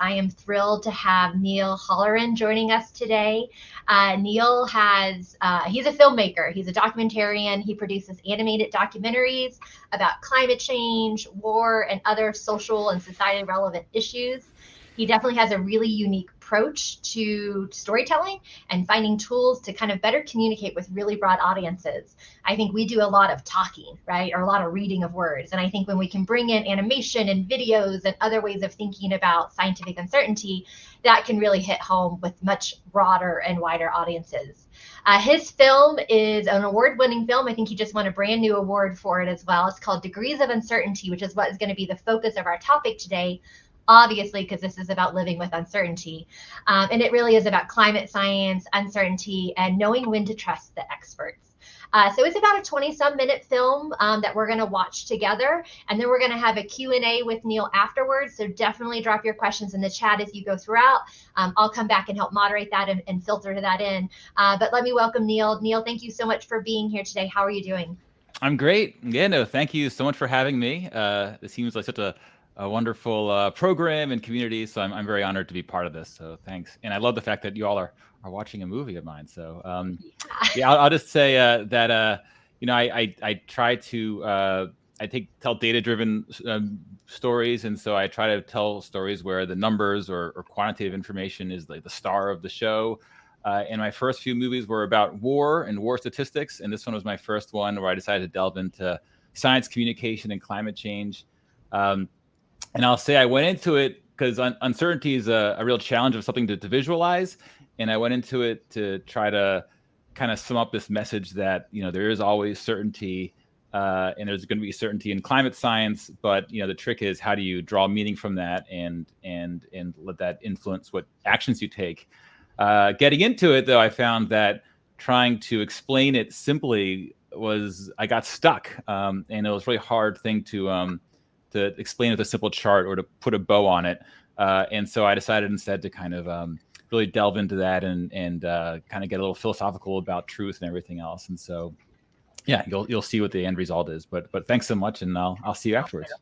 I am thrilled to have Neil Halloran joining us today. Neil he's a filmmaker. He's a documentarian. He produces animated documentaries about climate change, war, and other social and society relevant issues. He definitely has a really unique approach to storytelling and finding tools to kind of better communicate with really broad audiences. I think we do a lot of talking, right, or a lot of reading of words. And I think when we can bring in animation and videos and other ways of thinking about scientific uncertainty, that can really hit home with much broader and wider audiences. His film is an award-winning film. I think he just won a brand new award for it as well. It's called Degrees of Uncertainty, which is what is going to be the focus of our topic today, obviously, because this is about living with uncertainty. And it really is about climate science, uncertainty, and knowing when to trust the experts. So it's about a 20-some minute film that we're going to watch together. And then we're going to have a Q&A with Neil afterwards. So definitely drop your questions in the chat as you go throughout. I'll come back and help moderate that and filter that in. But let me welcome Neil. Neil, thank you so much for being here today. How are you doing? I'm great. Yeah, no, thank you so much for having me. This seems like such a wonderful program and community, so I'm very honored to be part of this. So thanks, and I love the fact that you all are watching a movie of mine. So yeah, I'll just say that I try to tell data-driven stories, and so I try to tell stories where the numbers or quantitative information is like the star of the show. And my first few movies were about war and war statistics, and this one was my first one where I decided to delve into science communication and climate change. And I'll say I went into it because uncertainty is a real challenge of something to visualize. And I went into it to try to kind of sum up this message that, there is always certainty and there's going to be certainty in climate science. But, the trick is how do you draw meaning from that and let that influence what actions you take. Getting into it, though, I found that trying to explain it simply I got stuck. And it was a really hard thing to explain with a simple chart or to put a bow on it. And so I decided instead to kind of really delve into that and kind of get a little philosophical about truth and everything else. And so, yeah, you'll see what the end result is. But thanks so much, and I'll see you afterwards.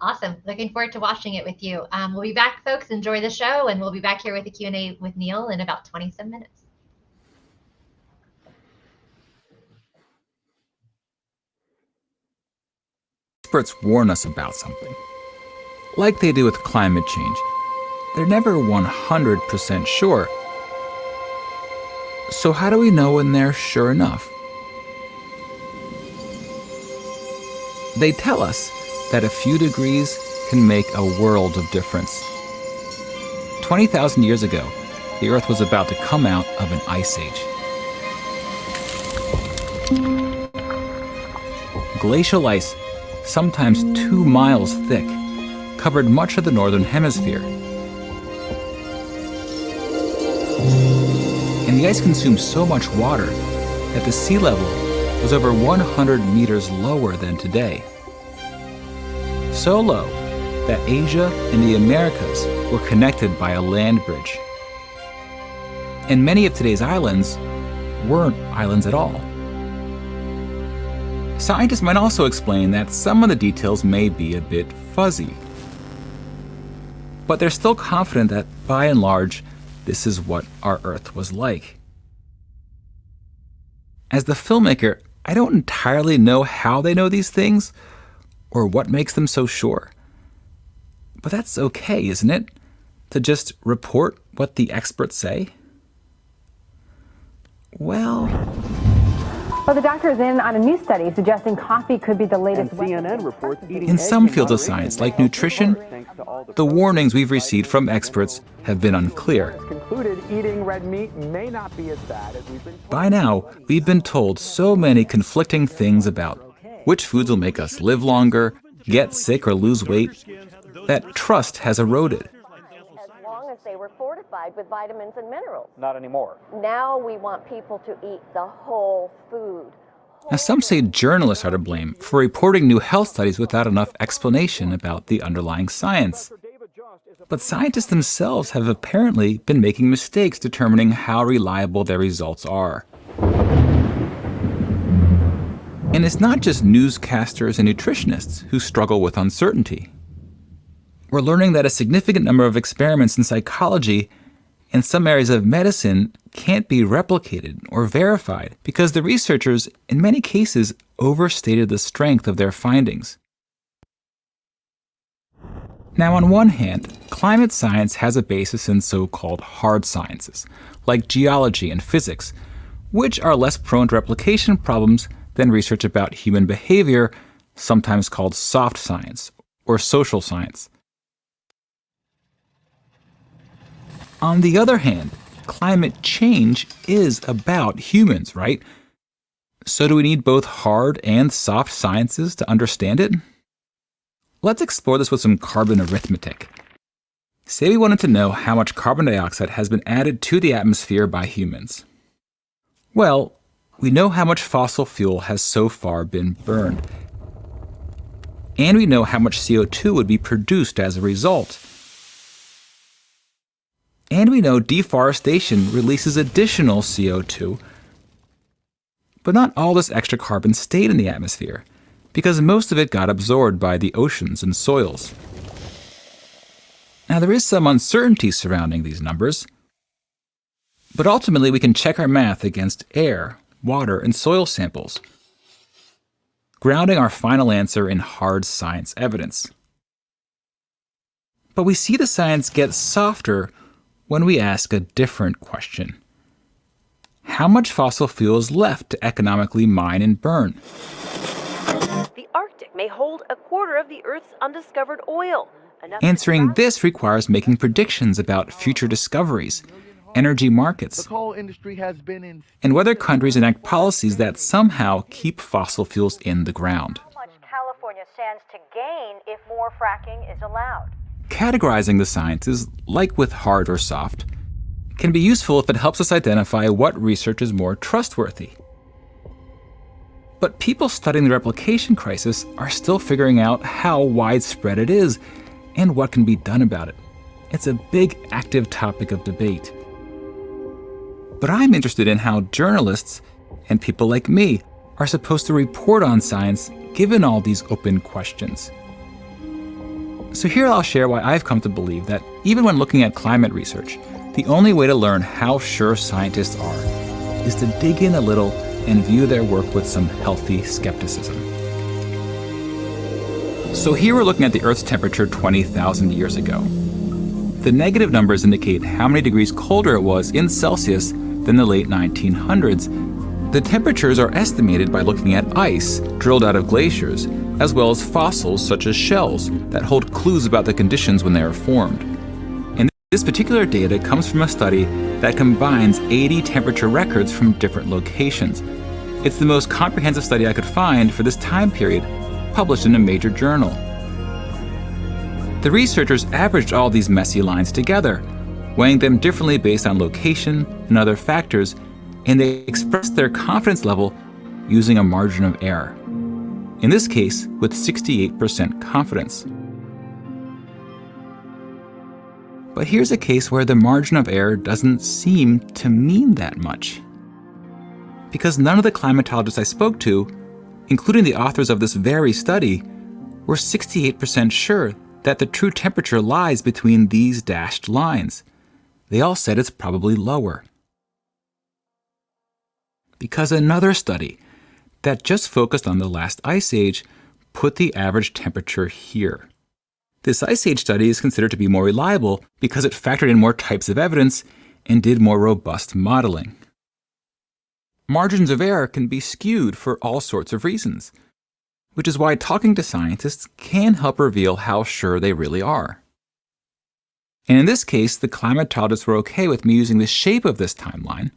Awesome. Looking forward to watching it with you. We'll be back, folks. Enjoy the show, and we'll be back here with the Q&A with Neil in about 27 minutes. Experts warn us about something. Like they do with climate change, they're never 100% sure. So how do we know when they're sure enough? They tell us that a few degrees can make a world of difference. 20,000 years ago, the Earth was about to come out of an ice age. Glacial ice, sometimes 2 miles thick, covered much of the northern hemisphere. And the ice consumed so much water that the sea level was over 100 meters lower than today. So low that Asia and the Americas were connected by a land bridge. And many of today's islands weren't islands at all. Scientists might also explain that some of the details may be a bit fuzzy. But they're still confident that, by and large, this is what our Earth was like. As the filmmaker, I don't entirely know how they know these things or what makes them so sure. But that's okay, isn't it? To just report what the experts say? Well, the doctor is in on a new study suggesting coffee could be the latest. And CNN reports eating in some fields of science, like nutrition, the warnings we've received from experts have been unclear. Concluded eating red meat may not be as bad as we've been told. By now, we've been told so many conflicting things about which foods will make us live longer, get sick or lose weight, that trust has eroded. As long as they were fortified with vitamins and minerals. Not anymore. Now we want people to eat the whole food. Now, some say journalists are to blame for reporting new health studies without enough explanation about the underlying science. But scientists themselves have apparently been making mistakes determining how reliable their results are. And it's not just newscasters and nutritionists who struggle with uncertainty. we're learning that a significant number of experiments in psychology and some areas of medicine can't be replicated or verified because the researchers, in many cases, overstated the strength of their findings. Now, on one hand, climate science has a basis in so-called hard sciences, like geology and physics, which are less prone to replication problems than research about human behavior, sometimes called soft science or social science. On the other hand, climate change is about humans, right? So do we need both hard and soft sciences to understand it? Let's explore this with some carbon arithmetic. Say we wanted to know how much carbon dioxide has been added to the atmosphere by humans. Well, we know how much fossil fuel has so far been burned. And we know how much CO2 would be produced as a result. And we know deforestation releases additional CO2. But not all this extra carbon stayed in the atmosphere, because most of it got absorbed by the oceans and soils. Now, there is some uncertainty surrounding these numbers, but ultimately we can check our math against air, water, and soil samples, grounding our final answer in hard science evidence. But we see the science get softer when we ask a different question. How much fossil fuel is left to economically mine and burn? The Arctic may hold a quarter of the Earth's undiscovered oil. Answering this requires making predictions about future discoveries, energy markets, and whether countries enact policies that somehow keep fossil fuels in the ground. How much California stands to gain if more fracking is allowed? Categorizing the sciences, like with hard or soft, can be useful if it helps us identify what research is more trustworthy. But people studying the replication crisis are still figuring out how widespread it is and what can be done about it. It's a big, active topic of debate. But I'm interested in how journalists and people like me are supposed to report on science given all these open questions. So here I'll share why I've come to believe that even when looking at climate research, the only way to learn how sure scientists are is to dig in a little and view their work with some healthy skepticism. So here we're looking at the Earth's temperature 20,000 years ago. The negative numbers indicate how many degrees colder it was in Celsius than the late 1900s. The temperatures are estimated by looking at ice drilled out of glaciers, as well as fossils such as shells that hold clues about the conditions when they are formed. And this particular data comes from a study that combines 80 temperature records from different locations. It's the most comprehensive study I could find for this time period, published in a major journal. The researchers averaged all these messy lines together, weighing them differently based on location and other factors, and they expressed their confidence level using a margin of error. In this case, with 68% confidence. But here's a case where the margin of error doesn't seem to mean that much. Because none of the climatologists I spoke to, including the authors of this very study, were 68% sure that the true temperature lies between these dashed lines. They all said it's probably lower. Because another study that just focused on the last ice age put the average temperature here. This ice age study is considered to be more reliable because it factored in more types of evidence and did more robust modeling. Margins of error can be skewed for all sorts of reasons, which is why talking to scientists can help reveal how sure they really are. And in this case, the climatologists were okay with me using the shape of this timeline,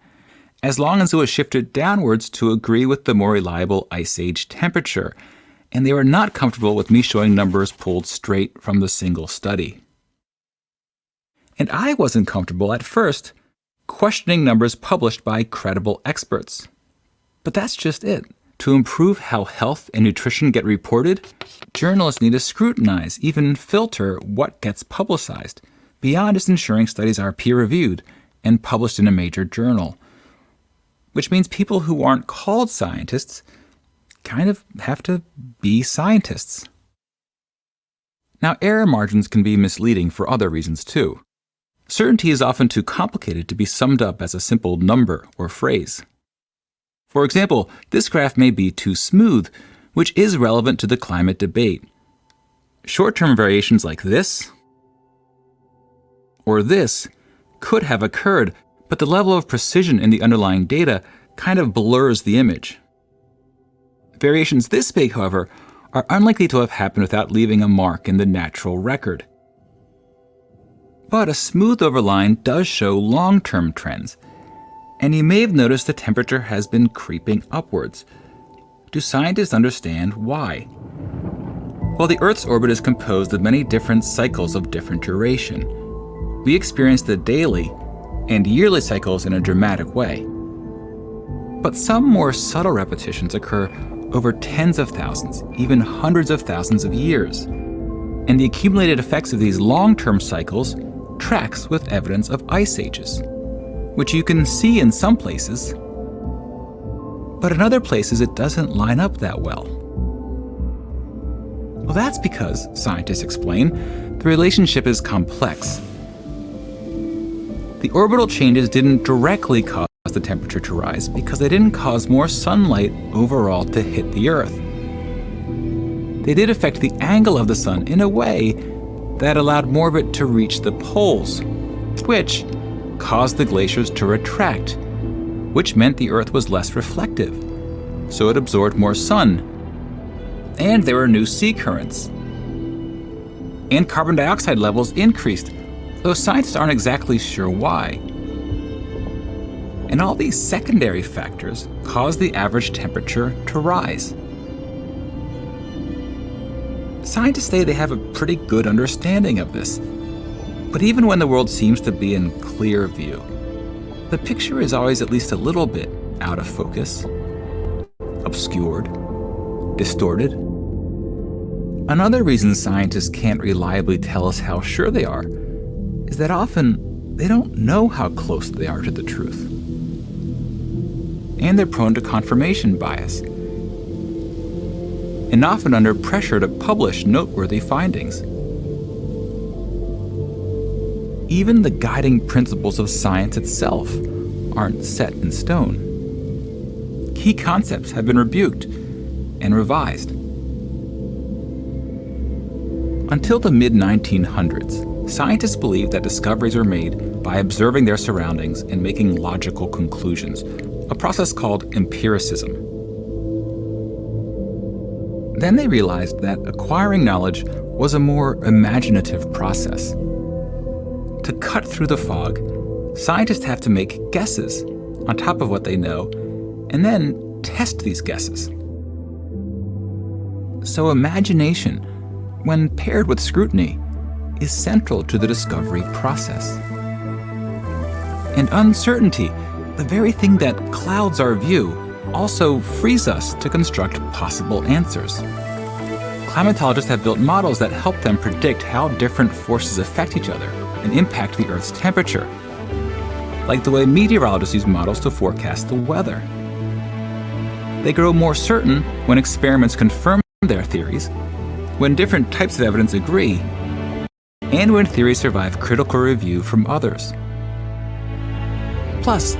as long as it was shifted downwards to agree with the more reliable ice age temperature, and they were not comfortable with me showing numbers pulled straight from the single study. And I wasn't comfortable at first questioning numbers published by credible experts. But that's just it. To improve how health and nutrition get reported, journalists need to scrutinize, even filter what gets publicized, beyond just ensuring studies are peer-reviewed and published in a major journal. Which means people who aren't called scientists kind of have to be scientists. Now, error margins can be misleading for other reasons too. Certainty is often too complicated to be summed up as a simple number or phrase. For example, this graph may be too smooth, which is relevant to the climate debate. Short-term variations like this or this could have occurred, but the level of precision in the underlying data kind of blurs the image. Variations this big, however, are unlikely to have happened without leaving a mark in the natural record. But a smooth-over line does show long-term trends, and you may have noticed the temperature has been creeping upwards. Do scientists understand why? Well, the Earth's orbit is composed of many different cycles of different duration. We experience the daily and yearly cycles in a dramatic way. But some more subtle repetitions occur over tens of thousands, even hundreds of thousands of years. And the accumulated effects of these long-term cycles tracks with evidence of ice ages, which you can see in some places, but in other places it doesn't line up that well. Well, that's because, scientists explain, the relationship is complex. The orbital changes didn't directly cause the temperature to rise because they didn't cause more sunlight overall to hit the Earth. They did affect the angle of the sun in a way that allowed more of it to reach the poles, which caused the glaciers to retract, which meant the Earth was less reflective, so it absorbed more sun. And there were new sea currents. And carbon dioxide levels increased, though scientists aren't exactly sure why. And all these secondary factors caused the average temperature to rise. Scientists say they have a pretty good understanding of this. But even when the world seems to be in clear view, the picture is always at least a little bit out of focus, obscured, distorted. Another reason scientists can't reliably tell us how sure they are is that often they don't know how close they are to the truth. And they're prone to confirmation bias, and often under pressure to publish noteworthy findings. Even the guiding principles of science itself aren't set in stone. Key concepts have been rebuked and revised. Until the mid-1900s, scientists believed that discoveries were made by observing their surroundings and making logical conclusions, a process called empiricism. Then they realized that acquiring knowledge was a more imaginative process. To cut through the fog, scientists have to make guesses on top of what they know, and then test these guesses. So imagination, when paired with scrutiny, is central to the discovery process. And uncertainty, the very thing that clouds our view, also frees us to construct possible answers. Climatologists have built models that help them predict how different forces affect each other and impact the Earth's temperature, like the way meteorologists use models to forecast the weather. They grow more certain when experiments confirm their theories, when different types of evidence agree, and when theories survive critical review from others. Plus,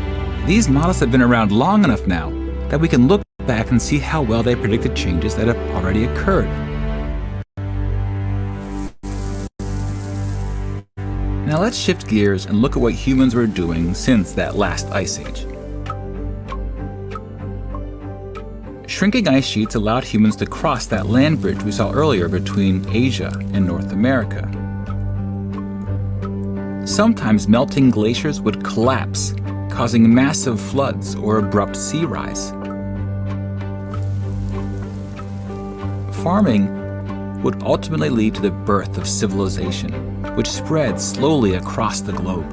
these models have been around long enough now that we can look back and see how well they predicted changes that have already occurred. Now let's shift gears and look at what humans were doing since that last ice age. Shrinking ice sheets allowed humans to cross that land bridge we saw earlier between Asia and North America. Sometimes melting glaciers would collapse, causing massive floods or abrupt sea rise. Farming would ultimately lead to the birth of civilization, which spread slowly across the globe.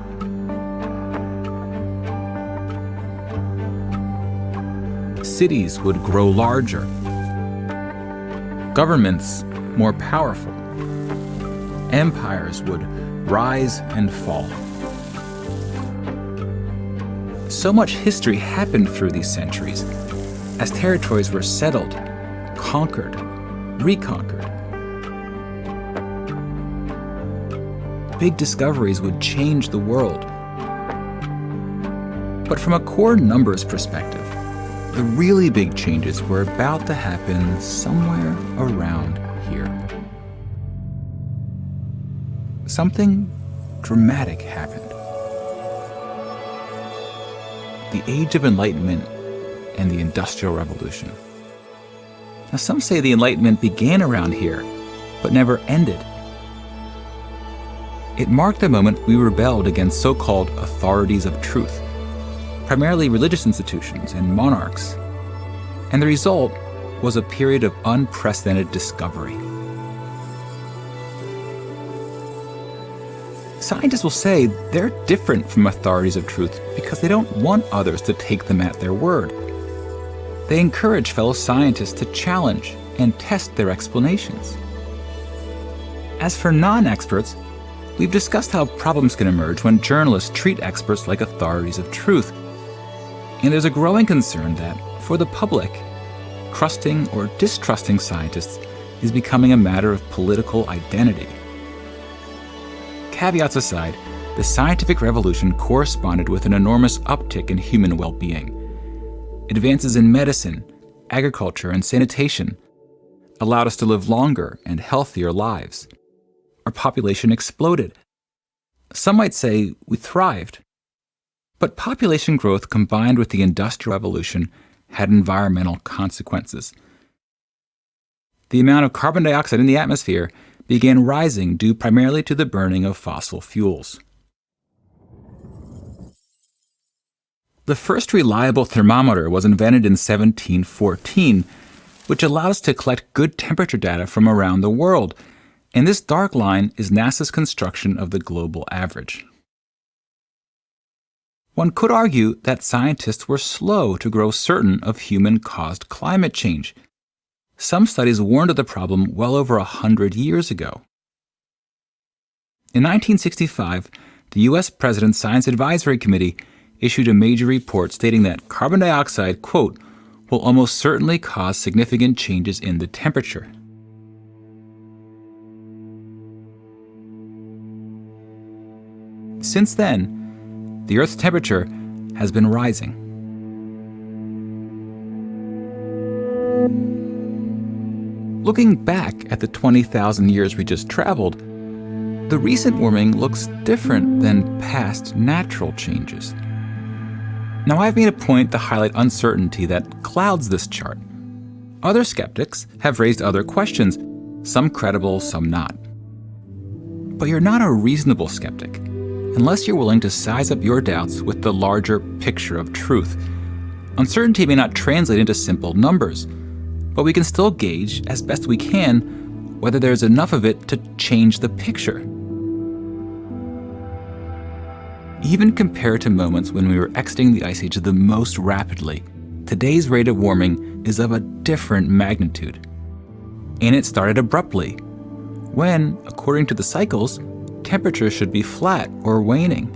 Cities would grow larger, governments more powerful, empires would rise and fall. So much history happened through these centuries as territories were settled, conquered, reconquered. big discoveries would change the world. But from a core numbers perspective, the really big changes were about to happen somewhere around here. Something dramatic happened. The Age of Enlightenment and the Industrial Revolution. Now, some say the Enlightenment began around here, but never ended. It marked the moment we rebelled against so-called authorities of truth, primarily religious institutions and monarchs. And the result was a period of unprecedented discovery. Scientists will say they're different from authorities of truth because they don't want others to take them at their word. They encourage fellow scientists to challenge and test their explanations. As for non-experts, we've discussed how problems can emerge when journalists treat experts like authorities of truth. And there's a growing concern that, for the public, trusting or distrusting scientists is becoming a matter of political identity. Caveats aside, the scientific revolution corresponded with an enormous uptick in human well-being. Advances in medicine, agriculture, and sanitation allowed us to live longer and healthier lives. Our population exploded. Some might say we thrived. But population growth combined with the Industrial Revolution had environmental consequences. The amount of carbon dioxide in the atmosphere began rising due primarily to the burning of fossil fuels. The first reliable thermometer was invented in 1714, which allowed us to collect good temperature data from around the world, and this dark line is NASA's construction of the global average. One could argue that scientists were slow to grow certain of human-caused climate change. Some studies warned of the problem well over 100 years ago. In 1965, the U.S. President's Science Advisory Committee issued a major report stating that carbon dioxide, quote, will almost certainly cause significant changes in the temperature. Since then, the Earth's temperature has been rising. Looking back at the 20,000 years we just traveled, the recent warming looks different than past natural changes. Now, I've made a point to highlight uncertainty that clouds this chart. Other skeptics have raised other questions, some credible, some not. But you're not a reasonable skeptic unless you're willing to size up your doubts with the larger picture of truth. Uncertainty may not translate into simple numbers, but we can still gauge, as best we can, whether there's enough of it to change the picture. Even compared to moments when we were exiting the Ice Age the most rapidly, today's rate of warming is of a different magnitude. And it started abruptly, when, according to the cycles, temperatures should be flat or waning.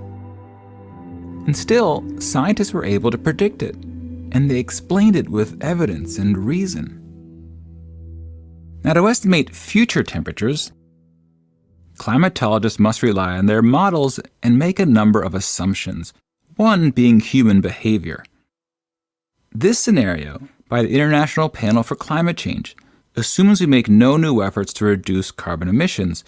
And still, scientists were able to predict it, and they explained it with evidence and reason. Now, to estimate future temperatures, climatologists must rely on their models and make a number of assumptions, one being human behavior. This scenario, by the International Panel for Climate Change, assumes we make no new efforts to reduce carbon emissions,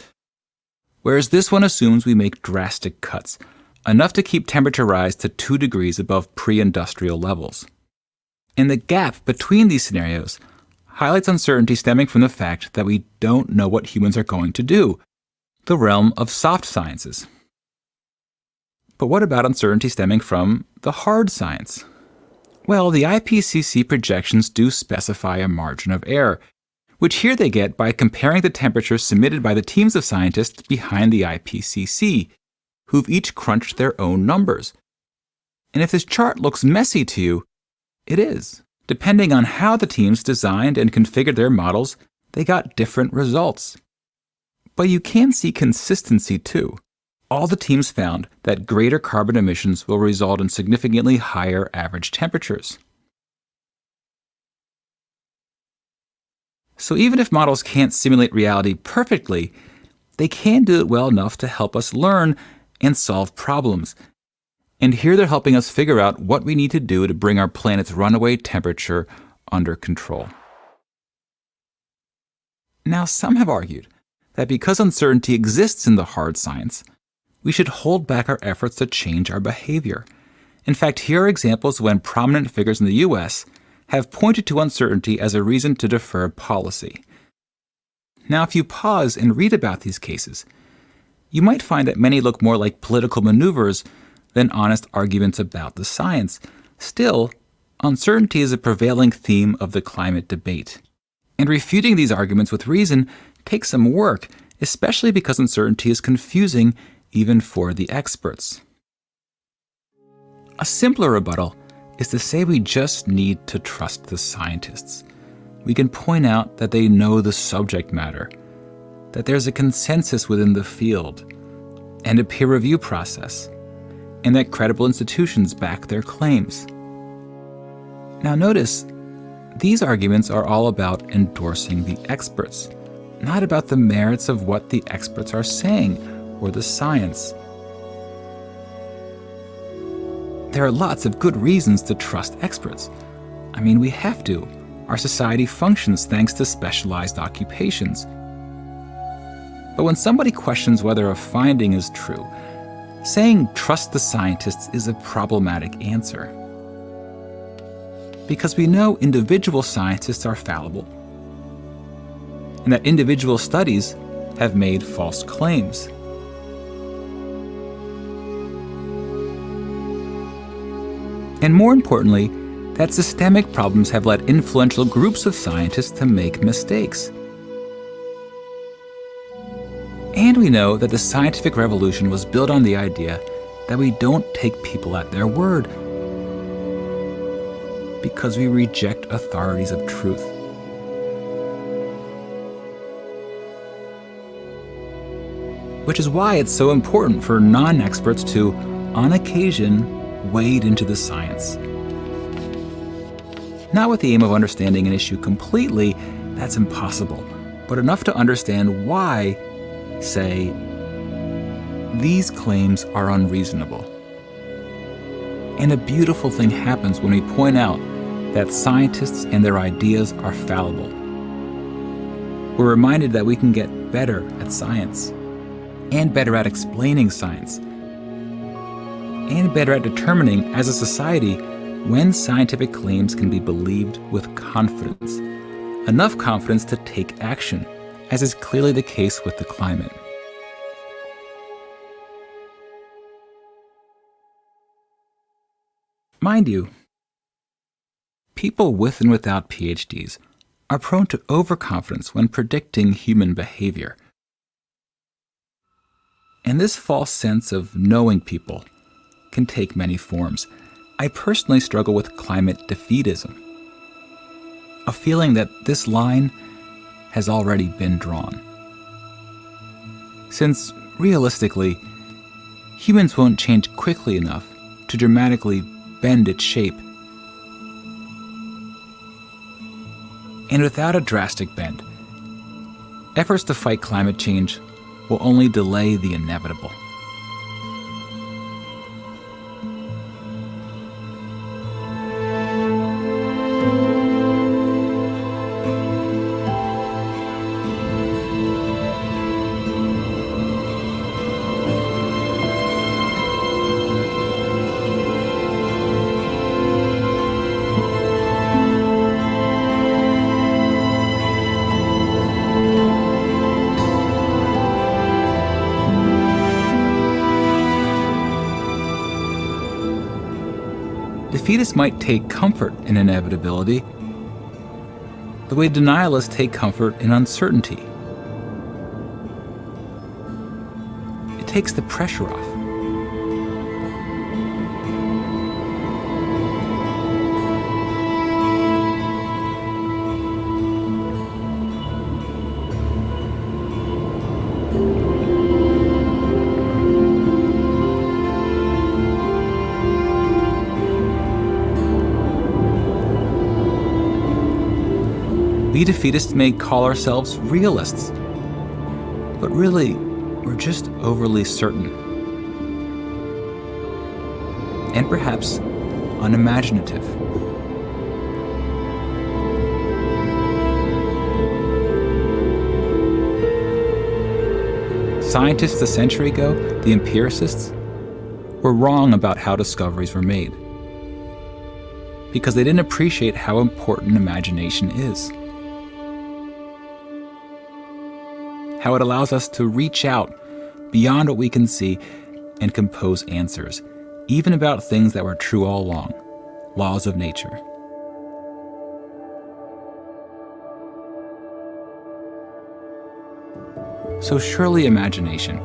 whereas this one assumes we make drastic cuts, enough to keep temperature rise to 2 degrees above pre-industrial levels. And the gap between these scenarios highlights uncertainty stemming from the fact that we don't know what humans are going to do, the realm of soft sciences. But what about uncertainty stemming from the hard science? Well, the IPCC projections do specify a margin of error, which here they get by comparing the temperatures submitted by the teams of scientists behind the IPCC, who've each crunched their own numbers. And if this chart looks messy to you, it is. Depending on how the teams designed and configured their models, they got different results. But you can see consistency too. All the teams found that greater carbon emissions will result in significantly higher average temperatures. So even if models can't simulate reality perfectly, they can do it well enough to help us learn and solve problems. And here they're helping us figure out what we need to do to bring our planet's runaway temperature under control. Now, some have argued that because uncertainty exists in the hard science, we should hold back our efforts to change our behavior. In fact, here are examples when prominent figures in the U.S. have pointed to uncertainty as a reason to defer policy. Now, if you pause and read about these cases, you might find that many look more like political maneuvers than honest arguments about the science. Still, uncertainty is a prevailing theme of the climate debate. And refuting these arguments with reason takes some work, especially because uncertainty is confusing even for the experts. A simpler rebuttal is to say we just need to trust the scientists. We can point out that they know the subject matter, that there's a consensus within the field, and a peer review process, and that credible institutions back their claims. Now notice, these arguments are all about endorsing the experts, not about the merits of what the experts are saying or the science. There are lots of good reasons to trust experts. I mean, we have to. Our society functions thanks to specialized occupations. But when somebody questions whether a finding is true, saying trust the scientists is a problematic answer. Because we know individual scientists are fallible, and that individual studies have made false claims. And more importantly, that systemic problems have led influential groups of scientists to make mistakes. And we know that the scientific revolution was built on the idea that we don't take people at their word, because we reject authorities of truth. Which is why it's so important for non-experts to, on occasion, wade into the science. Not with the aim of understanding an issue completely, that's impossible, but enough to understand why, say, these claims are unreasonable. And a beautiful thing happens when we point out that scientists and their ideas are fallible. We're reminded that we can get better at science, and better at explaining science, and better at determining, as a society, when scientific claims can be believed with confidence. Enough confidence to take action, as is clearly the case with the climate. Mind you, people with and without PhDs are prone to overconfidence when predicting human behavior. And this false sense of knowing people can take many forms. I personally struggle with climate defeatism, a feeling that this line has already been drawn. Since, realistically, humans won't change quickly enough to dramatically bend its shape. And without a drastic bend, efforts to fight climate change will only delay the inevitable. Defeatists might take comfort in inevitability, the way denialists take comfort in uncertainty. It takes the pressure off. We defeatists may call ourselves realists. But really, we're just overly certain. And perhaps unimaginative. Scientists a century ago, the empiricists, were wrong about how discoveries were made, because they didn't appreciate how important imagination is. How it allows us to reach out beyond what we can see and compose answers, even about things that were true all along, laws of nature. So surely imagination,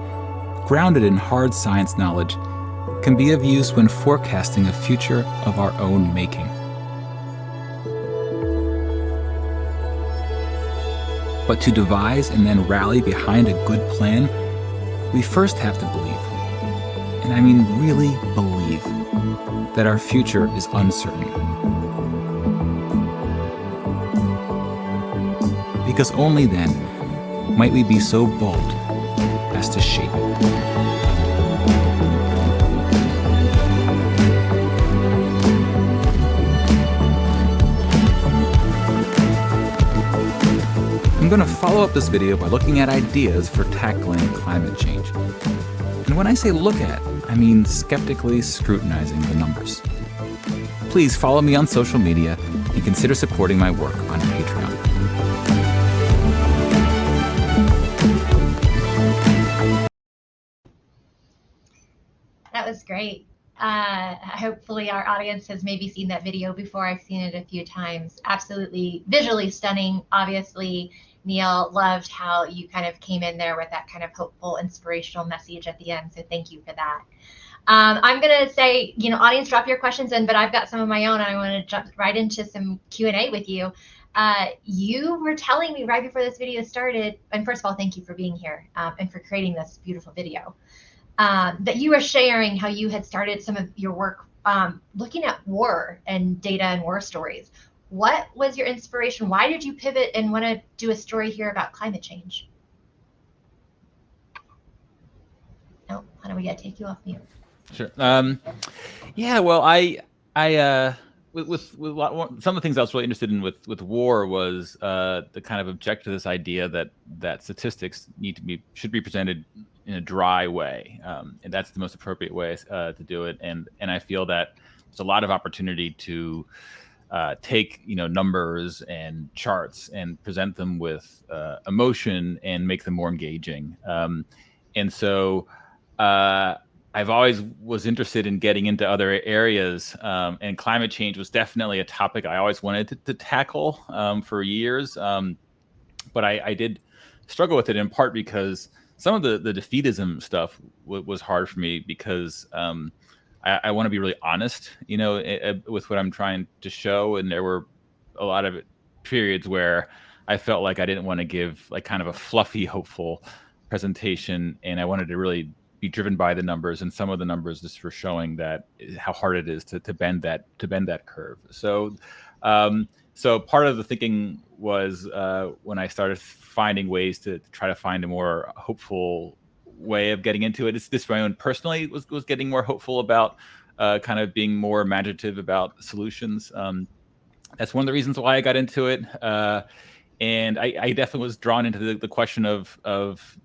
grounded in hard science knowledge, can be of use when forecasting a future of our own making. But to devise and then rally behind a good plan, we first have to believe, and I mean really believe, that our future is uncertain. Because only then might we be so bold as to shape it. I'm going to follow up this video by looking at ideas for tackling climate change. And when I say look at, I mean skeptically scrutinizing the numbers. Please follow me on social media and consider supporting my work on Patreon. That was great. Hopefully our audience has maybe seen that video before. I've seen it a few times. Absolutely visually stunning. Obviously, Neil, loved how you kind of came in there with that kind of hopeful, inspirational message at the end. So thank you for that. I'm going to say, audience, drop your questions in, but I've got some of my own, and I want to jump right into some Q&A with you. You were telling me right before this video started, and first of all, thank you for being here and for creating this beautiful video, that you were sharing how you had started some of your work looking at war and data and war stories. What was your inspiration? Why did you pivot and want to do a story here about climate change? No, how do we get to take you off mute? Sure. Yeah. Well, with some of the things I was really interested in with war was the kind of object to this idea that statistics should be presented in a dry way, and that's the most appropriate way to do it. And I feel that there's a lot of opportunity to take numbers and charts and present them with emotion and make them more engaging. And so I've always was interested in getting into other areas, and climate change was definitely a topic I always wanted to tackle for years. But I did struggle with it in part because some of the defeatism stuff was hard for me because I want to be really honest, with what I'm trying to show. And there were a lot of periods where I felt like I didn't want to give like kind of a fluffy, hopeful presentation. And I wanted to really be driven by the numbers, and some of the numbers just were showing that how hard it is to bend that curve. So part of the thinking was when I started finding ways to try to find a more hopeful way of getting into it. It's this my own personally was getting more hopeful about kind of being more imaginative about solutions. That's one of the reasons why I got into it. And I definitely was drawn into the question of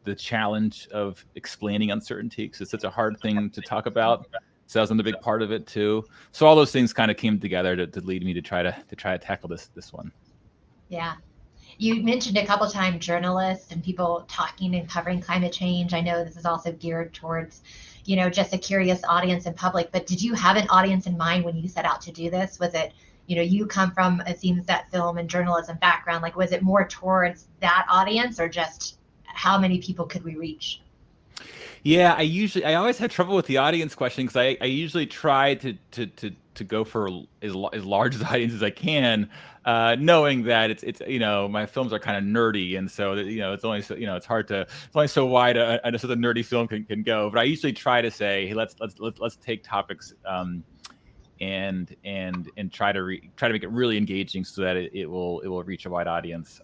the challenge of explaining uncertainty, because it's such a hard thing to talk about. So that was another big part of it too. So all those things kind of came together to lead me to try to tackle this one. Yeah. You mentioned a couple times journalists and people talking and covering climate change. I know this is also geared towards, just a curious audience and public, but did you have an audience in mind when you set out to do this? Was it, you come from, it seems, that film and journalism background, like was it more towards that audience or just how many people could we reach? Yeah, I always had trouble with the audience question because I usually try to go for as large an audience as I can, knowing that it's my films are kind of nerdy, and so it's only so it's hard to it's only so wide a nerdy film can go. But I usually try to say, hey, let's take topics and try to make it really engaging so that it will reach a wide audience.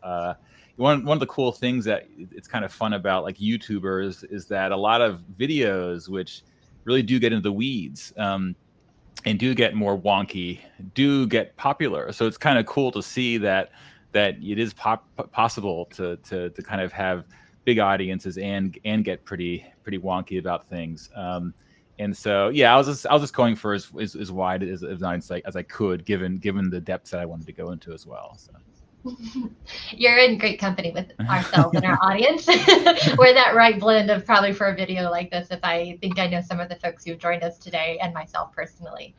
One of the cool things that it's kind of fun about like YouTubers is that a lot of videos which really do get into the weeds and do get more wonky, do get popular. So it's kind of cool to see that it is possible to kind of have big audiences and get pretty wonky about things. And so, yeah, I was just going for as wide as I could, given the depths that I wanted to go into as well. So. You're in great company with ourselves and our audience. We're that right blend of probably for a video like this, if I think I know some of the folks who've joined us today and myself personally.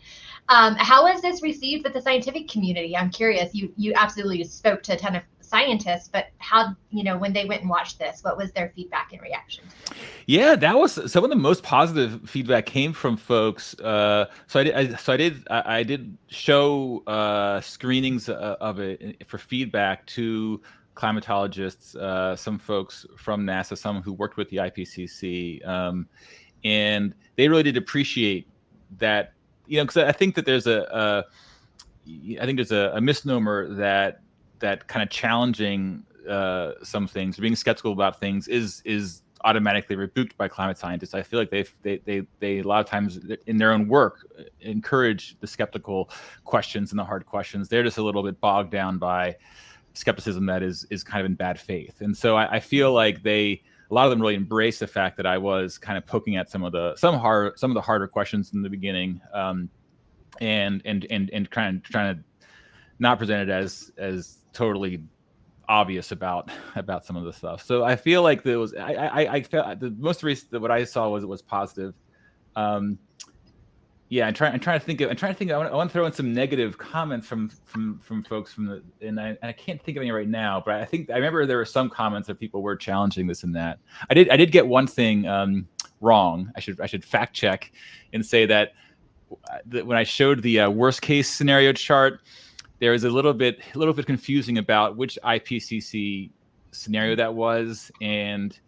How was this received with the scientific community? I'm curious. You absolutely spoke to a ton of scientists, but how, when they went and watched this, what was their feedback and reaction to it? Yeah, that was some of the most positive feedback came from folks. So I did show screenings of it for feedback to climatologists, some folks from NASA, some who worked with the IPCC, and they really did appreciate that. Because I think that there's a misnomer that kind of challenging some things, being skeptical about things is automatically rebuked by climate scientists. I feel like they a lot of times in their own work encourage the skeptical questions and the hard questions. They're just a little bit bogged down by skepticism that is kind of in bad faith. And so I feel like a lot of them really embraced the fact that I was kind of poking at some of the harder questions in the beginning, and trying to not present it as totally obvious about some of the stuff. So I feel like there was I felt the most recent what I saw was positive. Yeah, I'm trying to think. I want to throw in some negative comments from folks and I can't think of any right now. But I remember there were some comments that people were challenging this and that. I did get one thing wrong. I should fact check and say that when I showed the worst case scenario chart, there was a little bit confusing about which IPCC scenario that was, and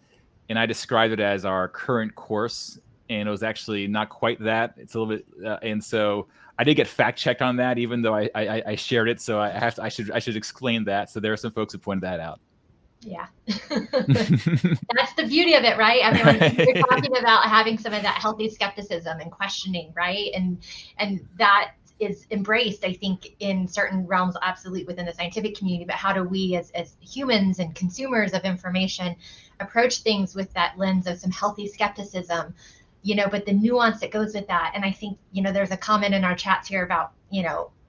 I described it as our current course. And it was actually not quite that. It's a little bit, and so I did get fact checked on that, even though I shared it. So I should explain that. So there are some folks who pointed that out. Yeah, that's the beauty of it, right? I mean, you're talking about having some of that healthy skepticism and questioning, right? And that is embraced, I think, in certain realms, absolutely within the scientific community. But how do we, as humans and consumers of information, approach things with that lens of some healthy skepticism? But the nuance that goes with that. And I think, there's a comment in our chats here about,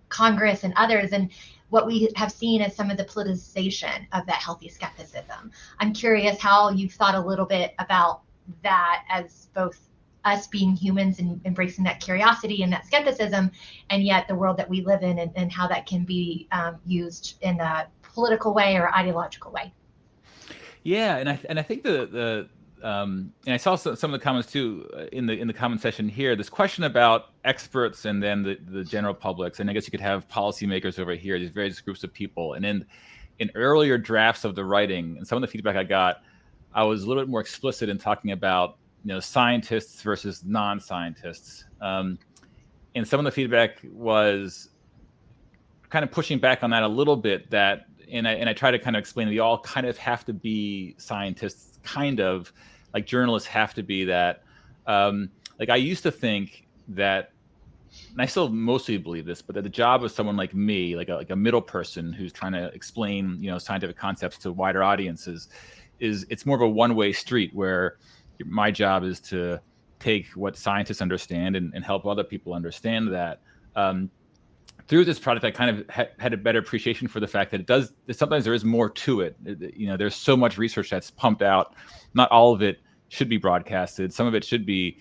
Congress and others, and what we have seen as some of the politicization of that healthy skepticism. I'm curious how you've thought a little bit about that, as both us being humans and embracing that curiosity and that skepticism, and yet the world that we live in, and how that can be used in a political way or ideological way. Yeah, and I think and I saw some of the comments too in the comment section here. This question about experts and then the general publics, and I guess you could have policymakers over here, these various groups of people. And in earlier drafts of the writing and some of the feedback I got, I was a little bit more explicit in talking about scientists versus non-scientists. And some of the feedback was kind of pushing back on that a little bit. And I try to kind of explain that we all kind of have to be scientists, kind of like journalists have to be that. Like I used to think that, and I still mostly believe this, but that the job of someone like me, like a middle person who's trying to explain, scientific concepts to wider audiences, it's more of a one-way street where my job is to take what scientists understand and help other people understand that. Through this product, I kind of had a better appreciation for the fact that sometimes there is more to it. There's so much research that's pumped out. Not all of it should be broadcasted. Some of it should be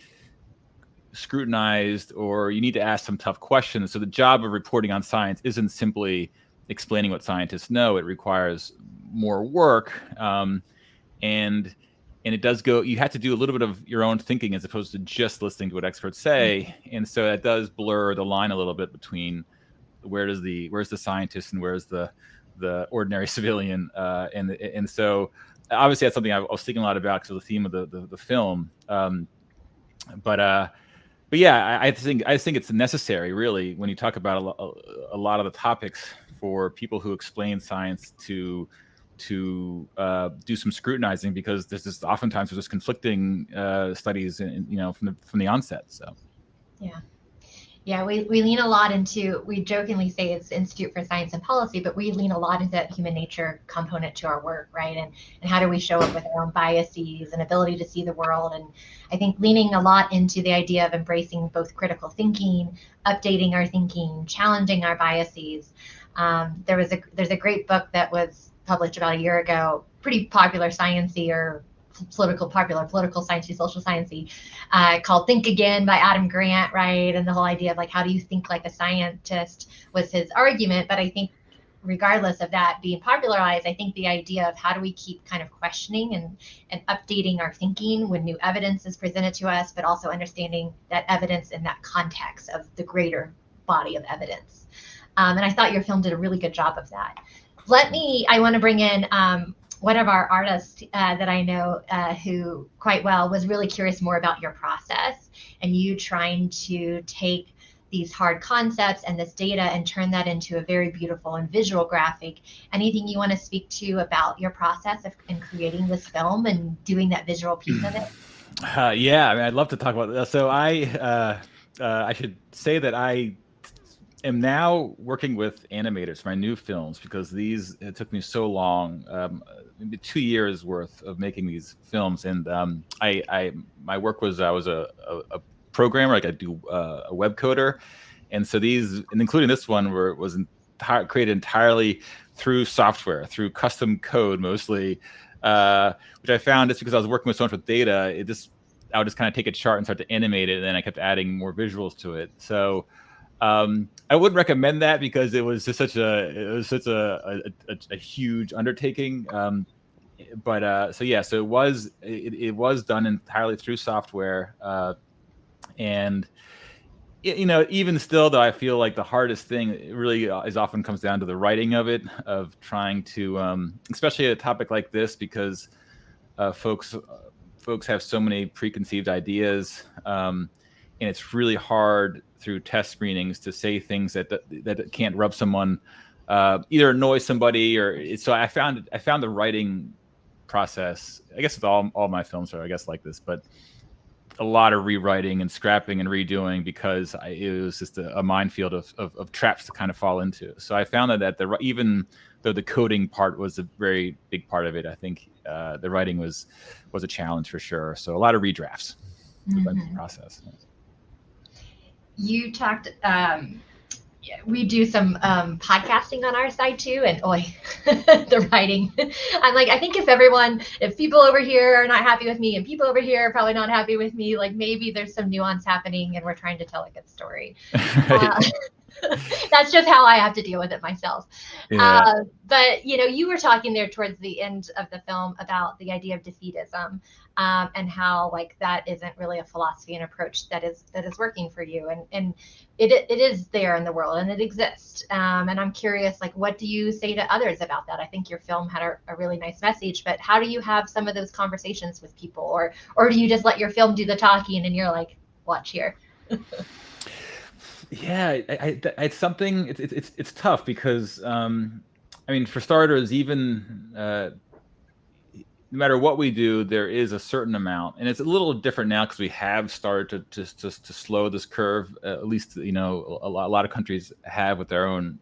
scrutinized, or you need to ask some tough questions. So the job of reporting on science isn't simply explaining what scientists know. It requires more work. And it does go, you have to do a little bit of your own thinking as opposed to just listening to what experts say. And so that does blur the line a little bit between where's the scientist and where's the ordinary civilian. And so obviously that's something I was thinking a lot about because of the theme of the film. But but yeah, I think it's necessary, really, when you talk about a lot of the topics, for people who explain science to do some scrutinizing, because oftentimes there's conflicting studies, from the onset. So yeah, we lean a lot into, we jokingly say it's the Institute for Science and Policy, but we lean a lot into that human nature component to our work, right? And how do we show up with our own biases and ability to see the world? And I think leaning a lot into the idea of embracing both critical thinking, updating our thinking, challenging our biases. There's a great book that was published about a year ago, pretty popular sciencey or political sciencey, social sciencey, called Think Again by Adam Grant, right? And the whole idea of like, how do you think like a scientist was his argument. But I think regardless of that being popularized, I think the idea of how do we keep kind of questioning and updating our thinking when new evidence is presented to us, but also understanding that evidence in that context of the greater body of evidence. And I thought your film did a really good job of that. I want to bring in one of our artists that I know who quite well was really curious more about your process and you trying to take these hard concepts and this data and turn that into a very beautiful and visual graphic. Anything you want to speak to about your process in creating this film and doing that visual piece of it? Yeah, I mean, I'd love to talk about that. So I should say that I am now working with animators for my new films, because it took me so long, maybe 2 years worth of making these films. And my work was, I was a programmer, like I do a web coder. And so and including this one, was created entirely through software, through custom code mostly, which I found just because I was working with so much with data, I would just kind of take a chart and start to animate it. And then I kept adding more visuals to it. So I wouldn't recommend that, because it was just such a huge undertaking. So it was done entirely through software. And even still, though, I feel like the hardest thing really often comes down to the writing of it, of trying to, especially at a topic like this, because folks have so many preconceived ideas, and it's really hard through test screenings to say things that can't rub someone, either annoy somebody, or so I found the writing process, I guess with all my films are, I guess, like this, but a lot of rewriting and scrapping and redoing, because it was just a minefield of traps to kind of fall into. So I found that even though the coding part was a very big part of it, I think the writing was a challenge for sure. So a lot of redrafts through the process. You talked, we do some podcasting on our side too, and the writing. I'm like, I think if people over here are not happy with me and people over here are probably not happy with me, like maybe there's some nuance happening and we're trying to tell a good story. Right. That's just how I have to deal with it myself. Yeah. But you were talking there towards the end of the film about the idea of defeatism, and how like that isn't really a philosophy and approach that is working for you, and it is there in the world and it exists. And I'm curious, like, what do you say to others about that? I think your film had a really nice message, but how do you have some of those conversations with people, or do you just let your film do the talking and you're like, watch here? Yeah, it's something. It's tough, because I mean, for starters, even no matter what we do, there is a certain amount, and it's a little different now because we have started to slow this curve. At least a lot of countries have with their own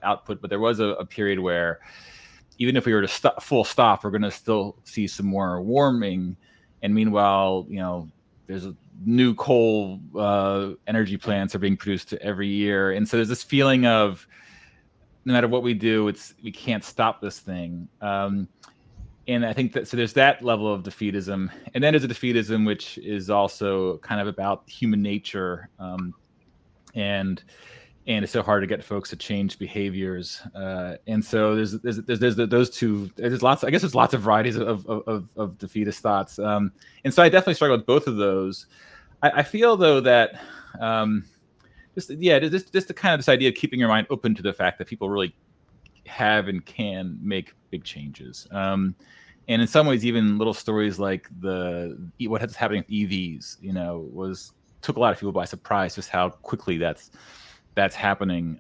output. But there was a period where even if we were to full stop, we're going to still see some more warming. And meanwhile, there's new coal energy plants are being produced every year, and so there's this feeling of no matter what we do, we can't stop this thing. And I think that there's that level of defeatism, and then there's a defeatism which is also kind of about human nature, and it's so hard to get folks to change behaviors. And so there's those two. There's lots. I guess there's lots of varieties of defeatist thoughts. And so I definitely struggle with both of those. I feel though that just the kind of this idea of keeping your mind open to the fact that people really have and can make big changes. And in some ways, even little stories like what's happening with EVs, was took a lot of people by surprise just how quickly that's happening,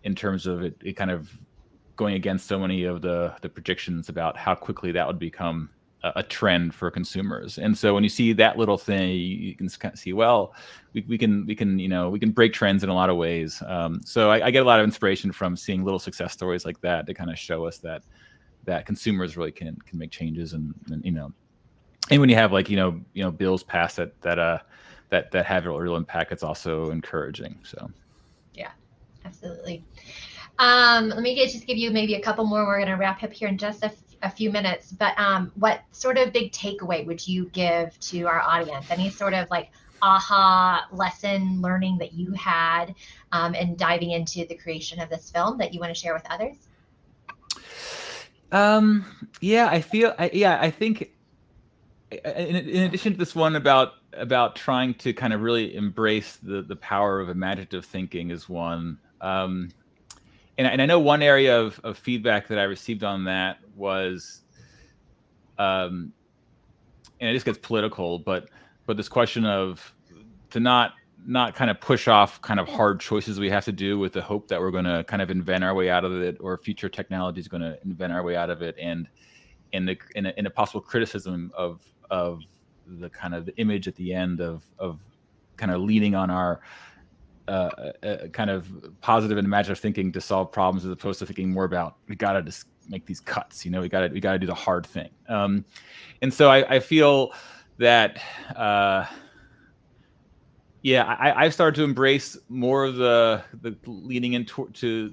in terms of it kind of going against so many of the predictions about how quickly that would become a trend for consumers. And so when you see that little thing, you can kind of see, well, we can break trends in a lot of ways. So I get a lot of inspiration from seeing little success stories like that to kind of show us that consumers really can make changes, and when you have bills passed that have a real impact, it's also encouraging. So yeah, absolutely. Let me just give you maybe a couple more. We're going to wrap up here in just a few minutes, but what sort of big takeaway would you give to our audience? Any sort of like aha lesson learning that you had in diving into the creation of this film that you want to share with others? I think in addition to this one about trying to kind of really embrace the power of imaginative thinking is one. And I know one area of feedback that I received on that was, and it just gets political, but this question of to not kind of push off kind of hard choices we have to do with the hope that we're going to kind of invent our way out of it, or future technology is going to invent our way out of it, and in a possible criticism of the kind of the image at the end of kind of leaning on our kind of positive and imaginative thinking to solve problems, as opposed to thinking more about we got to just make these cuts. We got to do the hard thing. And so I feel that I started to embrace more of the leaning into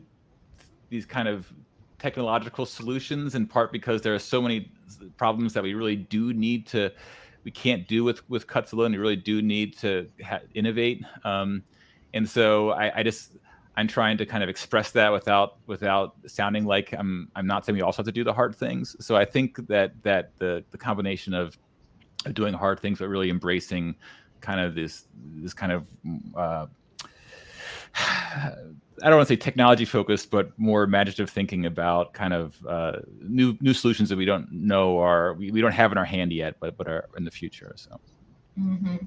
these kind of technological solutions, in part because there are so many problems that we really do need to. We can't do with cuts alone. We really do need to innovate. And so I'm trying to kind of express that without sounding like I'm not saying we also have to do the hard things. So I think that the combination of doing hard things, but really embracing kind of this kind of I don't want to say technology focused, but more imaginative thinking about kind of new solutions that we don't know we don't have in our hand yet, but are in the future. So. Mm-hmm.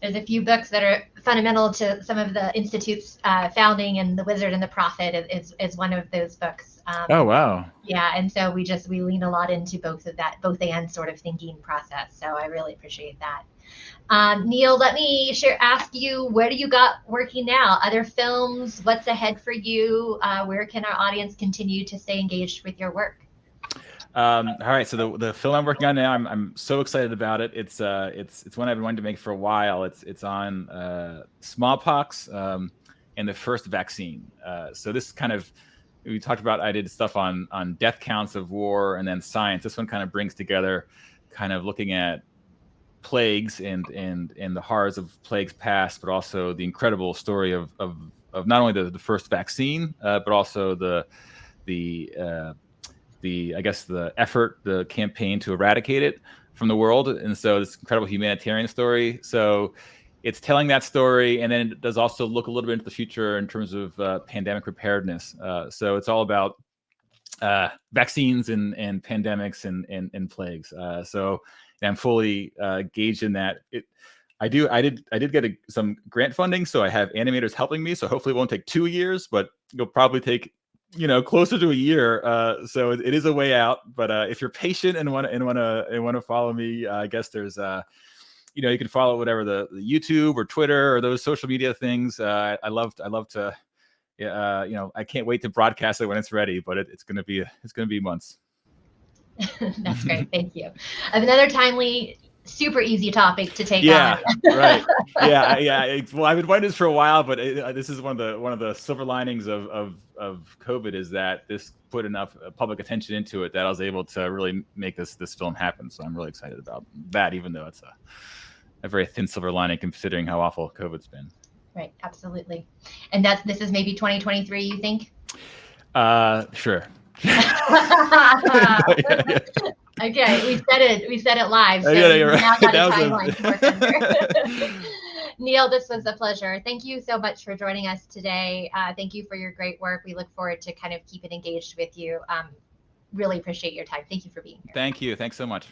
There's a few books that are fundamental to some of the Institute's founding, and The Wizard and the Prophet is one of those books. Oh, wow. Yeah, and so we lean a lot into both and sort of thinking process. So I really appreciate that. Neil, let me ask you, where do you got working now? Other films? What's ahead for you? Where can our audience continue to stay engaged with your work? All right, so the film I'm working on now, I'm so excited about it. It's one I've been wanting to make for a while. It's on smallpox and the first vaccine. So this kind of, we talked about, I did stuff on death counts of war and then science. This one kind of brings together kind of looking at plagues and the horrors of plagues past, but also the incredible story of not only the first vaccine, but also the effort, the campaign to eradicate it from the world. And so this incredible humanitarian story. So it's telling that story, and then it does also look a little bit into the future in terms of pandemic preparedness. So it's all about vaccines and pandemics and plagues. So I'm fully engaged in that. I did get some grant funding, so I have animators helping me. So hopefully it won't take 2 years, but it'll probably take closer to a year. So it is a way out. But if you're patient and want to follow me, I guess there's you can follow whatever the YouTube or Twitter or those social media things. I love to. I can't wait to broadcast it when it's ready. But it's gonna be months. That's great. Thank you. Another timely, super easy topic to take on. Right. Yeah. Well, I've been wanting this for a while, but this is one of the silver linings of COVID is that this put enough public attention into it that I was able to really make this film happen. So I'm really excited about that, even though it's a very thin silver lining considering how awful COVID's been. Right. Absolutely. And this is maybe 2023, you think? Sure. Okay, we said it live. So you're right. Now got a timeline to work under. Neil, this was a pleasure. Thank you so much for joining us today. Thank you for your great work. We look forward to kind of keeping engaged with you. Really appreciate your time. Thank you for being here. Thank you. Thanks so much.